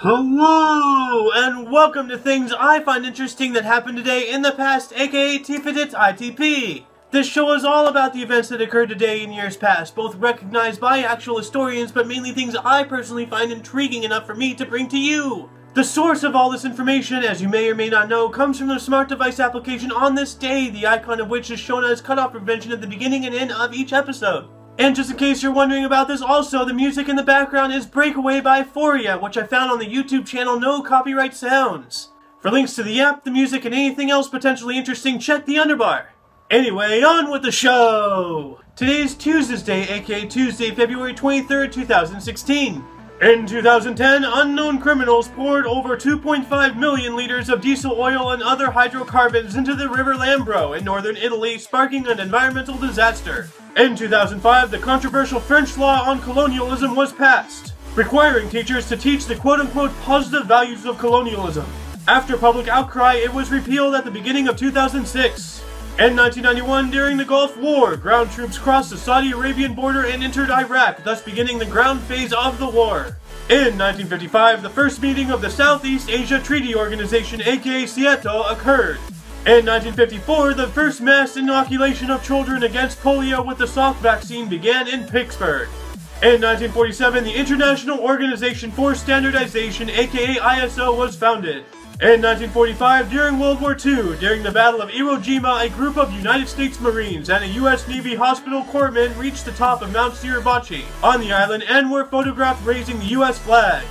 Hello, and welcome to things I find interesting that happened today in the past, aka Tifitht Itp. This show is all about the events that occurred today in years past, both recognized by actual historians, but mainly things I personally find intriguing enough for me to bring to you. The source of all this information, as you may or may not know, comes from the smart device application On This Day, the icon of which is shown as cutoff prevention at the beginning and end of each episode. And just in case you're wondering about this also, the music in the background is Breakaway by Foria, which I found on the YouTube channel No Copyright Sounds. For links to the app, the music, and anything else potentially interesting, check the underbar. Anyway, on with the show! Today's Tuesday, aka Tuesday, February 23rd, 2016. In 2010, unknown criminals poured over 2.5 million liters of diesel oil and other hydrocarbons into the River Lambro in northern Italy, sparking an environmental disaster. In 2005, the controversial French law on colonialism was passed, requiring teachers to teach the quote-unquote positive values of colonialism. After public outcry, it was repealed at the beginning of 2006. In 1991, during the Gulf War, ground troops crossed the Saudi Arabian border and entered Iraq, thus beginning the ground phase of the war. In 1955, the first meeting of the Southeast Asia Treaty Organization, aka SEATO, occurred. In 1954, the first mass inoculation of children against polio with the Salk vaccine began in Pittsburgh. In 1947, the International Organization for Standardization, aka ISO, was founded. In 1945, during World War II, during the Battle of Iwo Jima, a group of United States Marines and a U.S. Navy hospital corpsman reached the top of Mount Suribachi on the island and were photographed raising the U.S. flag.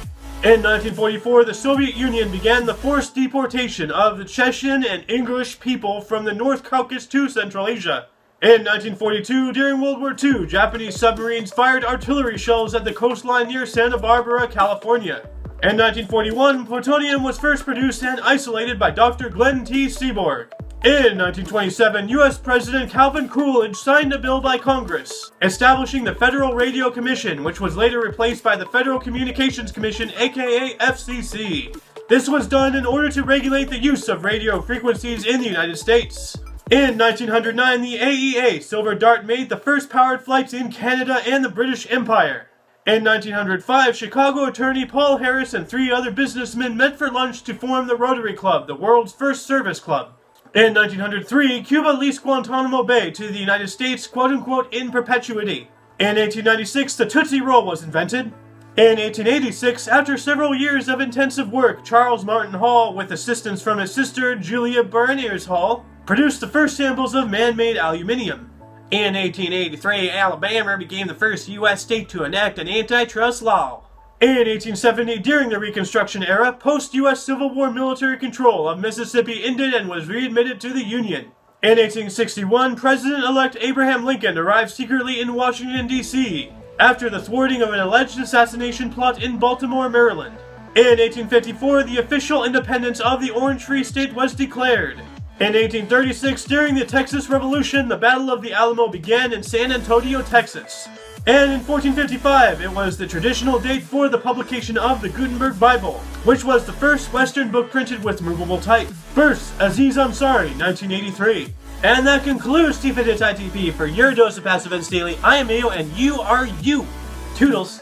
In 1944, the Soviet Union began the forced deportation of the Chechen and English people from the North Caucasus to Central Asia. In 1942, during World War II, Japanese submarines fired artillery shells at the coastline near Santa Barbara, California. In 1941, plutonium was first produced and isolated by Dr. Glenn T. Seaborg. In 1927, U.S. President Calvin Coolidge signed a bill by Congress, establishing the Federal Radio Commission, which was later replaced by the Federal Communications Commission, aka FCC. This was done in order to regulate the use of radio frequencies in the United States. In 1909, the AEA Silver Dart made the first powered flights in Canada and the British Empire. In 1905, Chicago attorney Paul Harris and 3 other businessmen met for lunch to form the Rotary Club, the world's first service club. In 1903, Cuba leased Guantanamo Bay to the United States, quote-unquote, in perpetuity. In 1896, the Tootsie Roll was invented. In 1886, after several years of intensive work, Charles Martin Hall, with assistance from his sister Julia Berniers Hall, produced the first samples of man-made aluminium. In 1883, Alabama became the first U.S. state to enact an antitrust law. In 1870, during the Reconstruction era, post-U.S. Civil War military control of Mississippi ended and was readmitted to the Union. In 1861, President-elect Abraham Lincoln arrived secretly in Washington, D.C., after the thwarting of an alleged assassination plot in Baltimore, Maryland. In 1854, the official independence of the Orange Free State was declared. In 1836, during the Texas Revolution, the Battle of the Alamo began in San Antonio, Texas. And in 1455, it was the traditional date for the publication of the Gutenberg Bible, which was the first Western book printed with movable type. First, Aziz Ansari, 1983. And that concludes Tifitht Itp for your dose of Past Events Daily. I am Mayo, and you are you. Toodles.